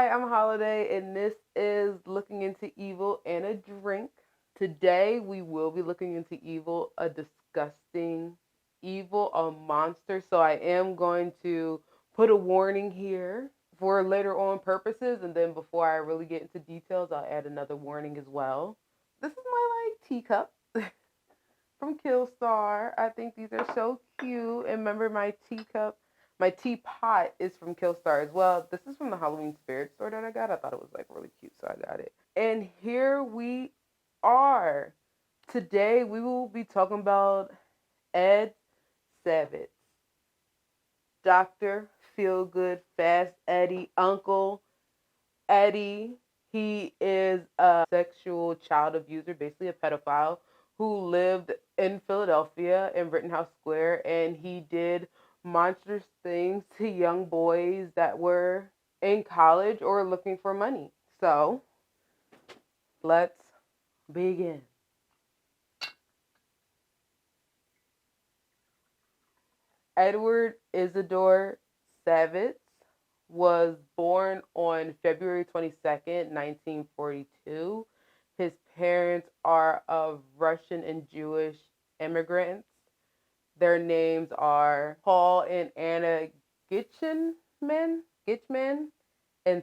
Hi, I'm Holiday, and this is Looking into Evil and a Drink. Today, we will be looking into evil, a disgusting evil, a monster. So, I am going to put a warning here for later on purposes, and then before I really get into details, I'll add another warning as well. This is my teacup from Killstar. I think these are so cute. And remember, my teacup, my teapot is from Killstar as well. This is from the Halloween Spirit store that I got. I thought it was really cute, so I got it. And here we are. Today we will be talking about Ed Savage, Doctor Feelgood, Fast Eddie, Uncle Eddie. He is a sexual child abuser, basically a pedophile, who lived in Philadelphia in Rittenhouse Square, and he did monstrous things to young boys that were in college or looking for money. So let's begin. Edward Isidore Savitz was born on February 22nd, 1942. His parents are of Russian and Jewish immigrants. Their names are Paul and Anna Gitchman and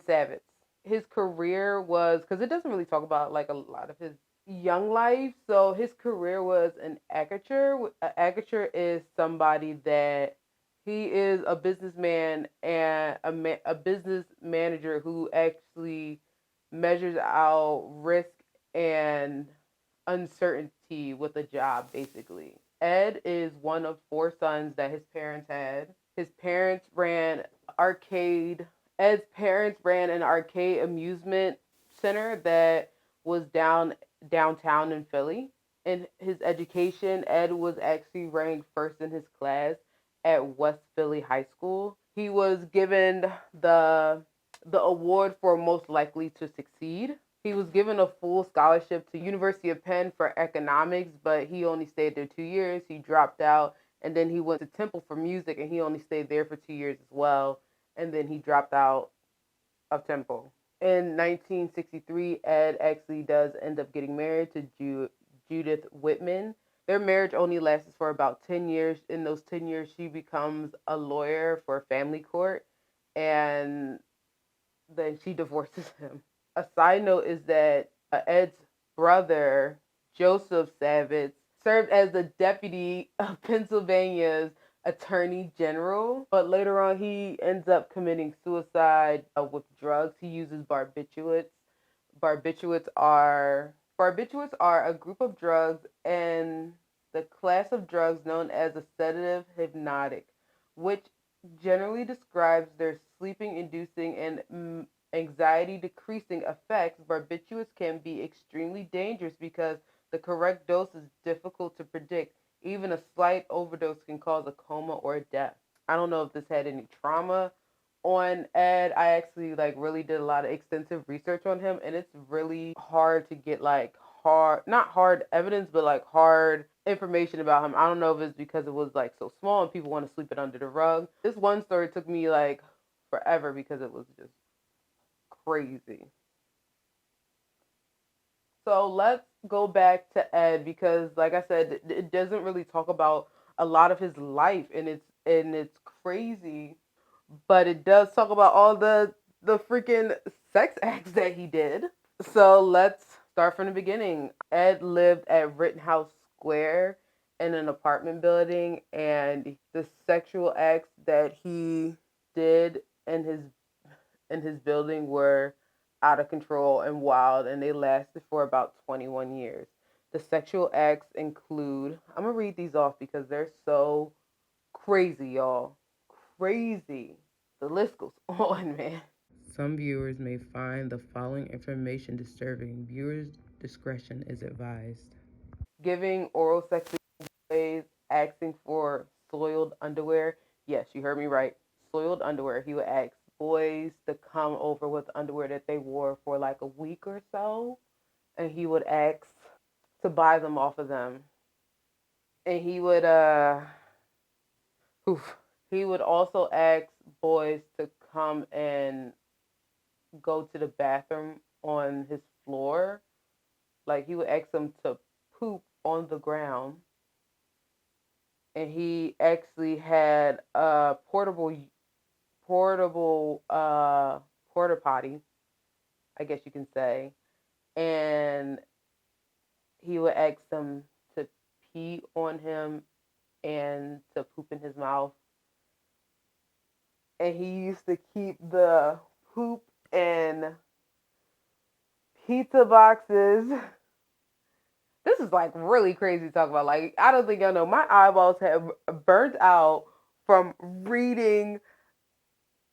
Savitz. His career was, because it doesn't really talk about a lot of his young life. So his career was an actor. An actor is somebody that he is a businessman and a business manager who actually measures out risk and uncertainty with a job, basically. Ed is one of four sons that his parents had. His parents ran arcade. Ed's parents ran an arcade amusement center that was downtown in Philly. In his education, Ed was actually ranked first in his class at West Philly High School. He was given the award for most likely to succeed. He was given a full scholarship to University of Penn for economics, but he only stayed there 2 years. He dropped out, and then he went to Temple for music, and he only stayed there for 2 years as well. And then he dropped out of Temple. In 1963, Ed actually does end up getting married to Judith Whitman. Their marriage only lasts for about 10 years. In those 10 years, she becomes a lawyer for family court, and then she divorces him. A side note is that Ed's brother, Joseph Savitz, served as the deputy of Pennsylvania's attorney general, but later on he ends up committing suicide with drugs. He uses barbiturates. Barbiturates are barbiturates are a group of drugs and the class of drugs known as a sedative hypnotic, which generally describes their sleeping inducing and anxiety decreasing effects. Barbiturates can be extremely dangerous because the correct dose is difficult to predict. Even a slight overdose can cause a coma or death. I don't know if this had any trauma on Ed. I actually really did a lot of extensive research on him, and it's really hard to get hard, not hard evidence, but hard information about him. I don't know if it's because it was so small and people want to sweep it under the rug. This one story took me forever because it was just crazy. So let's go back to Ed because, like I said, it doesn't really talk about a lot of his life, and it's crazy. But it does talk about all the freaking sex acts that he did. So let's start from the beginning. Ed lived at Rittenhouse Square in an apartment building, and the sexual acts that he did in his building were out of control and wild, and they lasted for about 21 years. The sexual acts include, I'm gonna read these off because they're so crazy, y'all. Crazy. The list goes on, man. Some viewers may find the following information disturbing. Viewers' discretion is advised. Giving oral sex to boys, asking for soiled underwear. Yes, you heard me right. Soiled underwear. He would ask boys to come over with underwear that they wore for a week or so, and he would ask to buy them off of them. And oof, he would also ask boys to come and go to the bathroom on his floor. Like he would ask them to poop on the ground, and he actually had a portable porta potty, I guess you can say, and he would ask them to pee on him and to poop in his mouth. And he used to keep the poop in pizza boxes. This is like really crazy to talk about. Like, I don't think y'all know. My eyeballs have burnt out from reading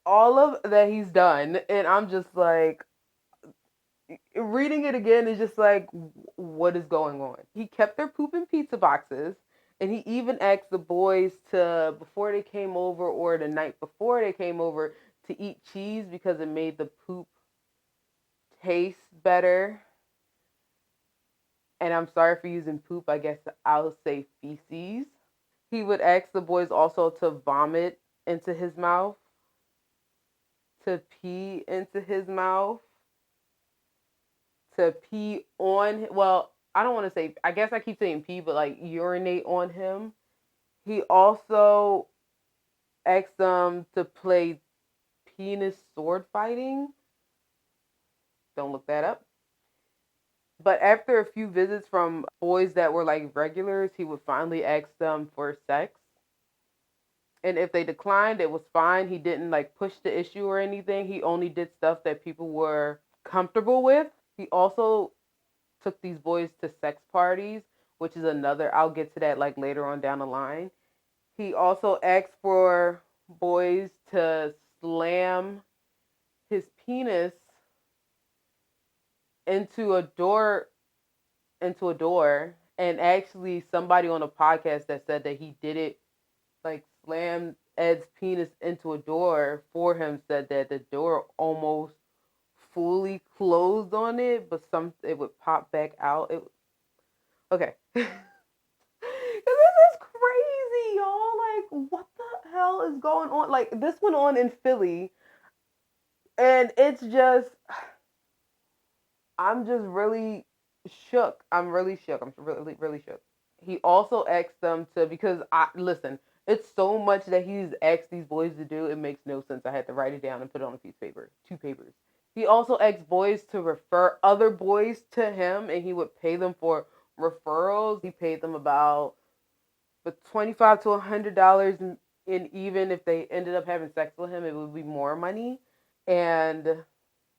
all of that he's done. And I'm just like, reading it again is just like, what is going on? He kept their poop in pizza boxes. And he even asked the boys to, before they came over or the night before they came over, to eat cheese because it made the poop taste better. And I'm sorry for using poop. I guess I'll say feces. He would ask the boys also to vomit into his mouth, to pee into his mouth, to pee on. Well, I don't want to say. I guess I keep saying pee, but like urinate on him. He also asked them to play penis sword fighting. Don't look that up. But after a few visits from boys that were like regulars, he would finally ask them for sex. And if they declined, it was fine. He didn't like push the issue or anything. He only did stuff that people were comfortable with. He also took these boys to sex parties, which is another, I'll get to that like later on down the line. He also asked for boys to slam his penis into a door and actually somebody on a podcast that said that he did it, like slammed Ed's penis into a door for him, said that the door almost fully closed on it, but some it would pop back out. It okay. This is crazy, y'all. Like, what the hell is going on? Like, this went on in Philly, and it's just, I'm just really shook. I'm really shook. I'm really, really shook. He also asked them to, because I listen, it's so much that he's asked these boys to do, it makes no sense. I had to write it down and put it on a piece of paper, two papers. He also asked boys to refer other boys to him, and he would pay them for referrals. He paid them about $25 to $100, and even if they ended up having sex with him, it would be more money. And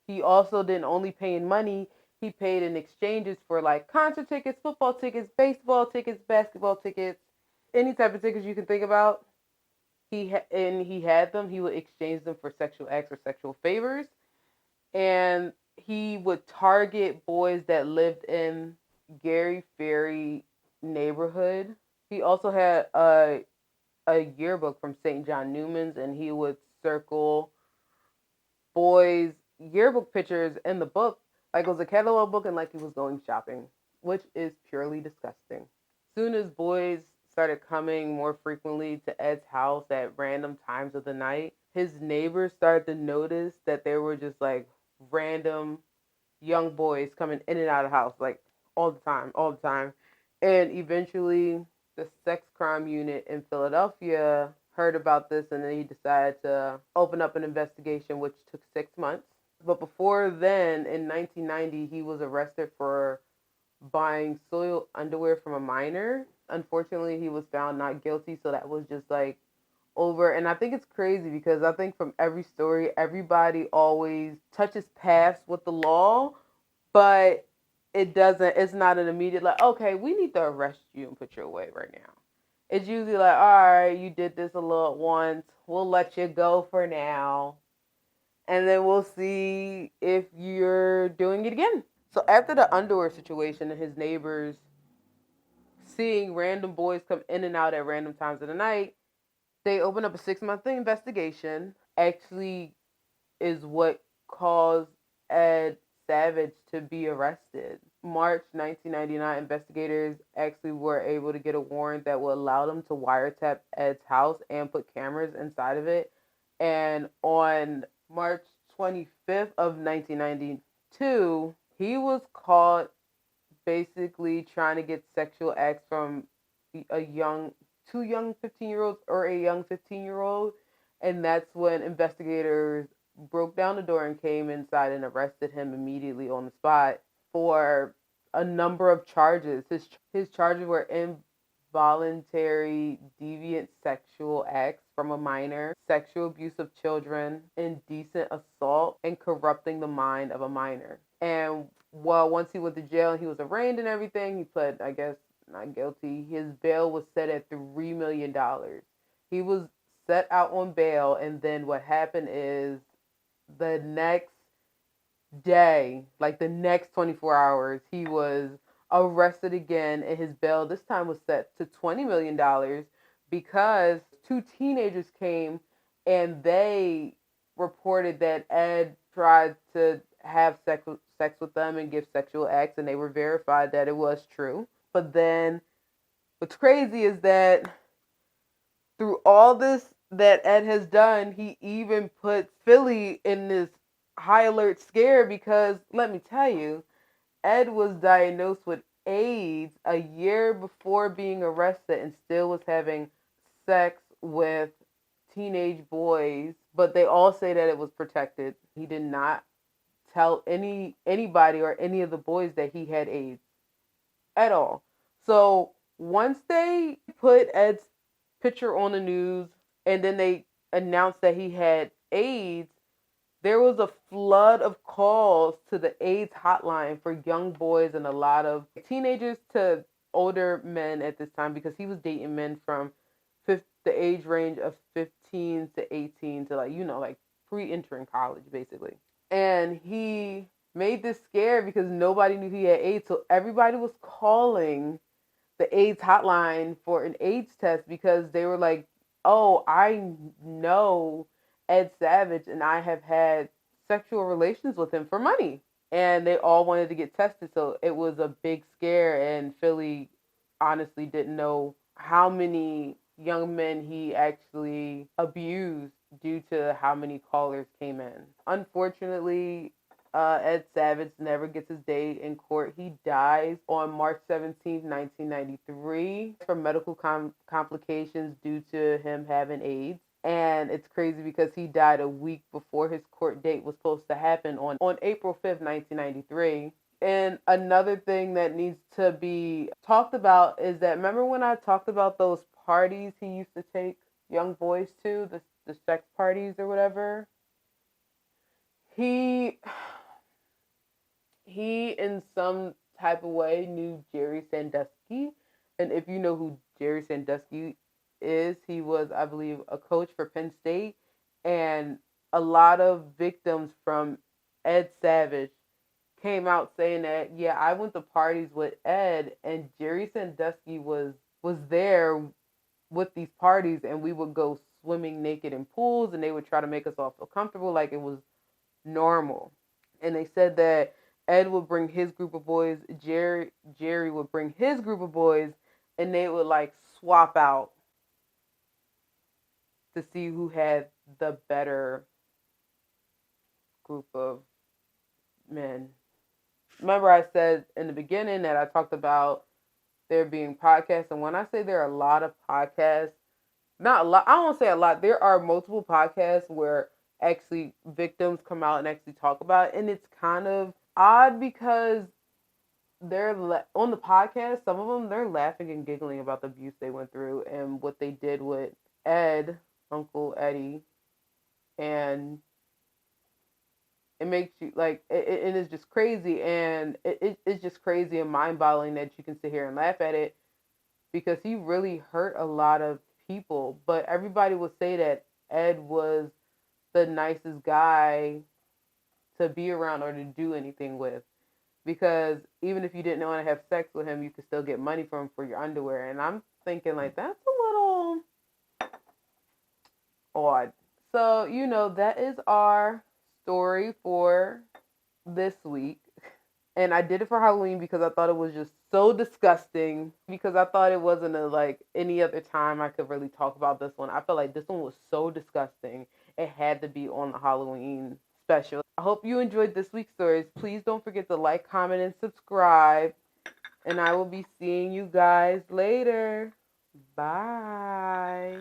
he also didn't only pay in money, he paid in exchanges for like concert tickets, football tickets, baseball tickets, basketball tickets, any type of tickets you can think about. He had them. He would exchange them for sexual acts or sexual favors, and he would target boys that lived in Gary Ferry neighborhood. He also had a yearbook from St. John Newman's, and he would circle boys' yearbook pictures in the book like it was a catalog book and like he was going shopping, which is purely disgusting. Soon as boys started coming more frequently to Ed's house at random times of the night, his neighbors started to notice that there were just like random young boys coming in and out of the house, like all the time, all the time. And eventually, the sex crime unit in Philadelphia heard about this, and then he decided to open up an investigation, which took 6 months. But before then, in 1990, he was arrested for buying soiled underwear from a minor. Unfortunately, he was found not guilty, so that was just like over. And I think it's crazy because I think from every story, everybody always touches past with the law, but it's not an immediate like, okay, we need to arrest you and put you away right now. It's usually like, all right, you did this a little once, we'll let you go for now, and then we'll see if you're doing it again. So after the underwear situation and his neighbors seeing random boys come in and out at random times of the night, they opened up a 6 month investigation. Actually, is what caused Ed Savage to be arrested. March 1999, investigators actually were able to get a warrant that would allow them to wiretap Ed's house and put cameras inside of it. And on March 25th, 5th of 1992, he was caught basically trying to get sexual acts from a young, two young 15-year-olds or a young 15-year-old. And that's when investigators broke down the door and came inside and arrested him immediately on the spot for a number of charges. His charges were involuntary deviant sexual acts from a minor, sexual abuse of children, indecent assault, and corrupting the mind of a minor. And well, once he went to jail and he was arraigned and everything, he pled, I guess, not guilty. His bail was set at $3 million. He was set out on bail, and then what happened is the next day, like the next 24 hours, he was arrested again, and his bail this time was set to $20 million because two teenagers came and they reported that Ed tried to have sex with them and give sexual acts, and they were verified that it was true. But then what's crazy is that through all this that Ed has done, he even put Philly in this high alert scare because let me tell you, Ed was diagnosed with AIDS a year before being arrested and still was having sex with teenage boys, but they all say that it was protected. He did not tell anybody or any of the boys that he had AIDS at all. So once they put Ed's picture on the news and then they announced that he had AIDS, there was a flood of calls to the AIDS hotline for young boys and a lot of teenagers to older men at this time because he was dating men from the age range of 15 to 18 to like pre-entering college basically. And he made this scare because nobody knew he had AIDS, so everybody was calling the AIDS hotline for an AIDS test because they were like, "Oh, I know Ed Savage and I have had sexual relations with him for money." And they all wanted to get tested, so it was a big scare, and Philly honestly didn't know how many young men he actually abused due to how many callers came in. Unfortunately, Ed Savage never gets his day in court. He dies on March 17th, 1993 from medical complications due to him having AIDS. And it's crazy because he died a week before his court date was supposed to happen on April 5th, 1993. And another thing that needs to be talked about is that remember when I talked about those parties he used to take young boys to, the sex parties or whatever? He he in some type of way knew Jerry Sandusky. And if you know who Jerry Sandusky is, he was, I believe, a coach for Penn State. And a lot of victims from Ed Savage came out saying that, yeah, I went to parties with Ed and Jerry Sandusky was there with these parties, and we would go swimming naked in pools and they would try to make us all feel comfortable like it was normal. And they said that Ed would bring his group of boys, Jerry would bring his group of boys, and they would like swap out to see who had the better group of men. Remember I said in the beginning that I talked about there being podcasts, and when I say there are a lot of podcasts, not a lot, I don't say a lot, there are multiple podcasts where actually victims come out and actually talk about it, and it's kind of odd because on the podcast, some of them they're laughing and giggling about the abuse they went through and what they did with Ed, Uncle Eddie, and it makes you like it is just crazy, and it's just crazy and mind-boggling that you can sit here and laugh at it because he really hurt a lot of people. But everybody would say that Ed was the nicest guy to be around or to do anything with because even if you didn't want to have sex with him, you could still get money from him for your underwear. And I'm thinking like that's a little odd. So, that is our story for this week. And I did it for Halloween because I thought it was just so disgusting. Because I thought it wasn't like any other time I could really talk about this one. I felt like this one was so disgusting. It had to be on the Halloween special. I hope you enjoyed this week's stories. Please don't forget to like, comment, and subscribe. And I will be seeing you guys later. Bye.